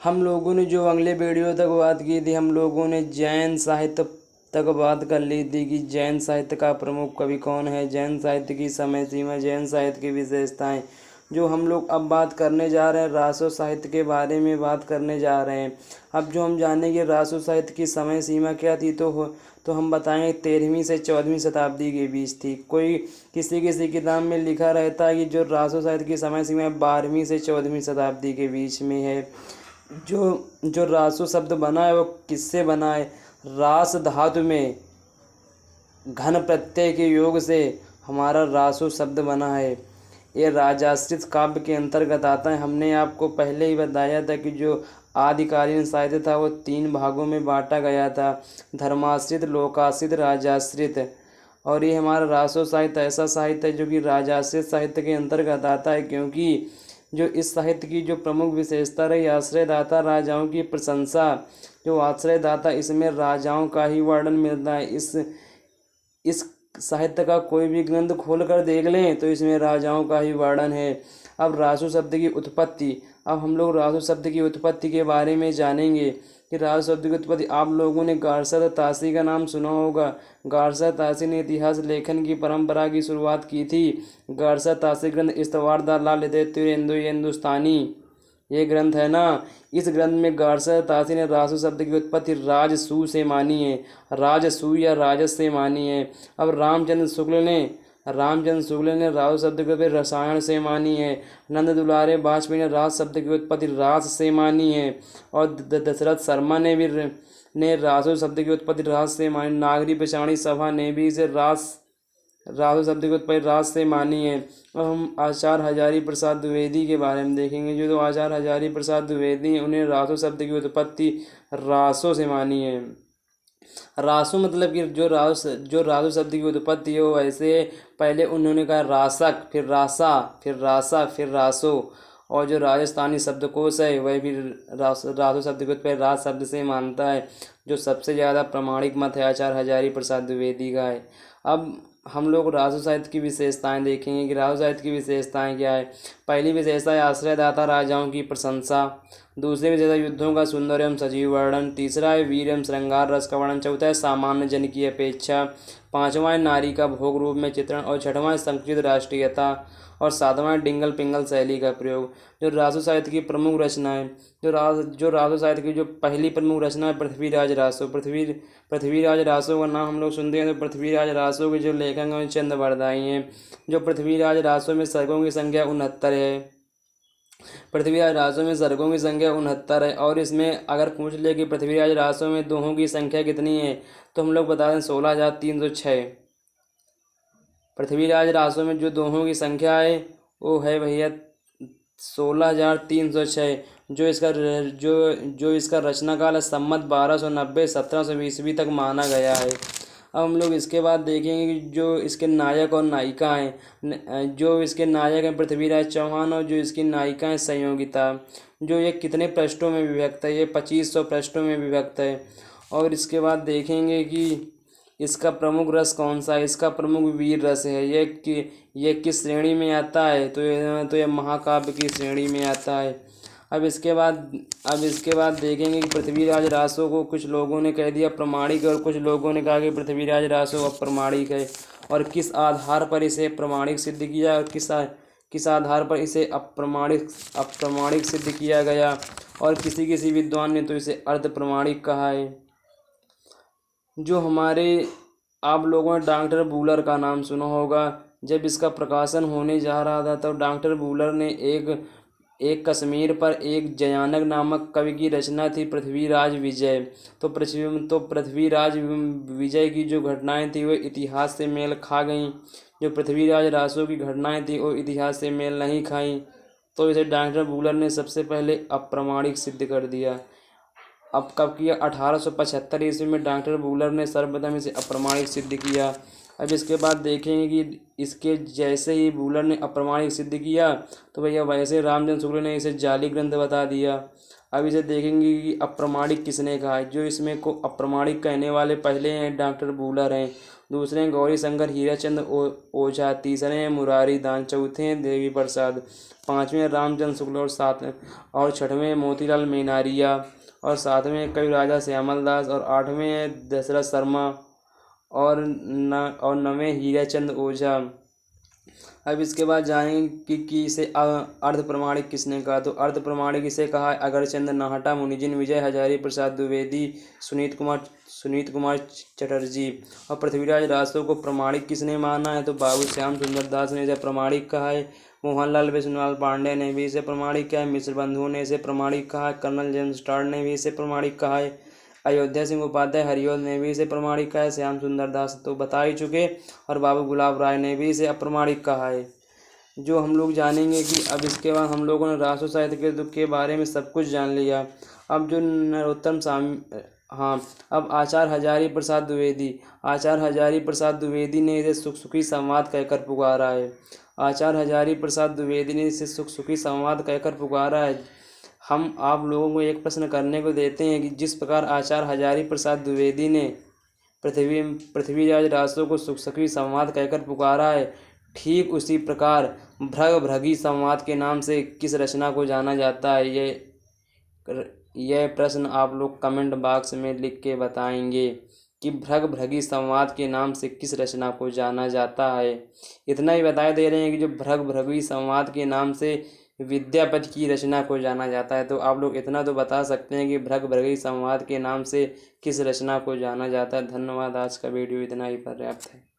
हम लोगों ने जो अगले वीडियो तक बात की थी, हम लोगों ने जैन साहित्य तक बात कर ली थी कि जैन साहित्य का प्रमुख कवि कौन है, जैन साहित्य की समय सीमा, जैन साहित्य की विशेषताएं। जो हम लोग अब बात करने जा रहे हैं, रासो साहित्य के बारे में बात करने जा रहे हैं। अब जो हम जानेंगे रासो साहित्य की समय सीमा क्या थी, तो हम बताएंगे 13वीं से 14वीं शताब्दी के बीच थी। कोई किसी किसी किताब में लिखा रहता है कि जो रासो साहित्य की समय सीमा 12वीं से 14वीं शताब्दी के बीच में है। जो जो रासो शब्द बना है वो किससे बना है? रास धातु में घन प्रत्यय के योग से हमारा रासो शब्द बना है। ये राजाश्रित काव्य के अंतर्गत आता है। हमने आपको पहले ही बताया था कि जो आदिकालीन साहित्य था वो 3 भागों में बांटा गया था, धर्माश्रित, लोकाश्रित, राजाश्रित। और ये हमारा रासो साहित्य ऐसा साहित्य है जो कि राजाश्रित साहित्य के अंतर्गत आता है, क्योंकि जो इस साहित्य की जो प्रमुख विशेषता रही, आश्रयदाता राजाओं की प्रशंसा। जो आश्रयदाता, इसमें राजाओं का ही वर्णन मिलता है। इस साहित्य का कोई भी ग्रंथ खोल कर देख लें तो इसमें राजाओं का ही वर्णन है। अब रासो शब्द की उत्पत्ति। अब हम लोग रासो शब्द की उत्पत्ति के बारे में जानेंगे कि रासो शब्द की उत्पत्ति। आप लोगों ने गारसद तासी का नाम सुना होगा। गारसद तासी ने इतिहास लेखन की परंपरा की शुरुआत की थी। गारसद तासी ग्रंथ इस्तवार दा ला हिंदुस्तानी, ये ग्रंथ है ना। इस ग्रंथ में गारसद तासी ने रासो शब्द की उत्पत्ति राजसू से मानी है, राजसू या राजस से मानी है। अब रामचंद्र शुक्ल ने रासो शब्द की उत्पत्ति रसायन से मानी है। नंद दुलारे वाजपेयी ने रास शब्द की उत्पत्ति रास से मानी है। और दशरथ शर्मा ने रासो शब्द की उत्पत्ति रास से मानी। नागरी पिछाड़ी सभा ने भी इसे रासो शब्द की उत्पत्ति रास से मानी है। अब हम आचार्य हजारी प्रसाद द्विवेदी के बारे में देखेंगे। जो आचार्य हजारी प्रसाद द्विवेदी हैं, उन्हें रासो शब्द की उत्पत्ति रासो से मानी है। रासो मतलब कि जो रासो शब्द की उत्पत्ति है वो ऐसे, पहले उन्होंने कहा रासक, फिर रासा, फिर रासा, फिर रासो। और जो राजस्थानी शब्दकोश है वह भी रासो शब्द की उत्पत्ति रास शब्द से मानता है। जो सबसे ज़्यादा प्रामाणिक मत है आचार्य हजारी प्रसाद द्विवेदी का है। अब हम लोग रासो साहित्य की विशेषताएं देखेंगे कि रासो साहित्य की विशेषताएं क्या है। पहली विशेषता है आश्रयदाता राजाओं की प्रशंसा। दूसरी विशेषता युद्धों का सुंदर एवं सजीव वर्णन। तीसरा है वीर एवं श्रृंगार रस का वर्णन। चौथा है सामान्य जन की अपेक्षा। पांचवा है नारी का भोग रूप में चित्रण। और छठवां है संकुचित राष्ट्रीयता। और सातवां है डिंगल पिंगल शैली का प्रयोग। जो रासो साहित्य की प्रमुख रचना है, जो रासो साहित्य की जो पहली प्रमुख रचना है पृथ्वीराज रासो। पृथ्वीराज रासो का नाम हम लोग सुनते हैं तो पृथ्वीराज रासो के जो लेखक हैं चंद बरदाई हैं। जो पृथ्वीराज रासो में सर्गों की संख्या 69 है। पृथ्वीराज रासो में सर्गों की संख्या 69 है। और इसमें अगर पूछ ले कि पृथ्वीराज रासो में दोहों की संख्या कितनी है, तो हम लोग बता दें 16,306। पृथ्वीराज रासो में जो दोहों की संख्या है वो है भैया 16,306। जो इसका रचना काल है संमत 1290 1720 तक माना गया है। अब हम लोग इसके बाद देखेंगे कि जो इसके नायक और नायिका हैं। जो इसके नायक हैं पृथ्वीराज चौहान और जो इसकी नायिका हैं संयोगिता। जो ये कितने पृष्ठों में विभक्त है? ये 2500 पृष्ठों में विभक्त है। और इसके बाद देखेंगे कि इसका प्रमुख रस कौन सा है। इसका प्रमुख वीर रस है। ये किस श्रेणी में आता है? तो ये महाकाव्य की श्रेणी में आता है। अब इसके बाद देखेंगे कि पृथ्वीराज रासो को कुछ लोगों ने कह दिया प्रमाणिक और कुछ लोगों ने कहा कि पृथ्वीराज रासो अप्रमाणिक है। और किस आधार पर इसे प्रमाणिक सिद्ध किया और किस आधार पर इसे अप्रमाणिक सिद्ध किया गया। और किसी विद्वान ने तो इसे अर्ध प्रमाणिक कहा है। जो हमारे आप लोगों ने डॉक्टर बूलर का नाम सुना होगा। जब इसका प्रकाशन होने जा रहा था तो डॉक्टर बूलर ने एक कश्मीर पर एक जयानक नामक कवि की रचना थी पृथ्वीराज विजय। तो पृथ्वीराज विजय की जो घटनाएं थी वो इतिहास से मेल खा गईं। जो पृथ्वीराज रासो की घटनाएं थी वो इतिहास से मेल नहीं खाईं। तो इसे डॉक्टर बूलर ने सबसे पहले अप्रमाणिक सिद्ध कर दिया। अब कब किया? 1875 ईस्वी में डॉक्टर बूलर ने सर्वप्रथम इसे अप्रमाणिक सिद्ध किया। अब इसके बाद देखेंगे कि इसके जैसे ही बूलर ने अप्रमाणिक सिद्ध किया तो भैया वैसे रामचंद्र शुक्ल ने इसे जाली ग्रंथ बता दिया। अब इसे देखेंगे कि अप्रामाणिक किसने कहा है। जो इसमें को अप्रामाणिक कहने वाले पहले हैं डॉक्टर बूलर हैं, दूसरे हैं गौरी शंकर हीराचंद ओझा, तीसरे हैं मुरारी दान, चौथे हैं देवी प्रसाद, पाँचवें रामचंद्र शुक्ल और छठवें हैं मोतीलाल मेनारिया और सातवें हैं कवि राजा श्यामल दास और आठवें हैं दशरथ शर्मा और नवें हीराचंद ओझा। अब इसके बाद जानेंगे कि इसे अर्ध प्रमाणिक किसने कहा। तो अर्ध प्रमाणिक इसे कहा है अगरचंद नाहटा, मुनिजिन, विजय हजारी प्रसाद द्विवेदी, सुनीत कुमार चटर्जी। और पृथ्वीराज रासो को प्रमाणिक किसने माना है। तो बाबू श्याम सुंदर दास ने इसे प्रमाणिक कहा है, मोहनलाल विश्वनाथ पांडे ने भी इसे प्रमाणिक कहा है, मिश्र बंधुओं ने इसे प्रमाणिक कहा है, कर्नल जेम्स टॉड ने भी इसे प्रमाणिक कहा है, अयोध्या सिंह उपाध्याय हरिओल ने भी इसे प्रमाणिक कहा है, श्याम सुंदर दास तो बता ही चुके, और बाबू गुलाब राय ने भी इसे अप्रमाणिक कहा है। जो हम लोग जानेंगे कि अब इसके बाद हम लोगों ने रासो साहित्य के बारे में सब कुछ जान लिया। अब जो नरोत्तम अब आचार्य हजारी प्रसाद द्विवेदी ने इसे सुख सुखी संवाद कहकर पुकारा है। आचार्य हजारी प्रसाद द्विवेदी ने इसे सुख सुखी संवाद कहकर पुकारा है। हम आप लोगों को एक प्रश्न करने को देते हैं कि जिस प्रकार आचार्य हजारी प्रसाद द्विवेदी ने पृथ्वीराज रासो को सुख सुखी संवाद कहकर पुकारा है, ठीक उसी प्रकार भृग भृगी संवाद के नाम से किस रचना को जाना जाता है। यह प्रश्न आप लोग कमेंट बॉक्स में लिख के बताएंगे कि भृग भृगी संवाद के नाम से किस रचना को जाना जाता है। इतना ही बता दे रहे हैं कि जो भृग भृगी संवाद के नाम से विद्यापति की रचना को जाना जाता है। तो आप लोग इतना तो बता सकते हैं कि भृग भृगी संवाद के नाम से किस रचना को जाना जाता है। धन्यवाद। आज का वीडियो इतना ही पर्याप्त है।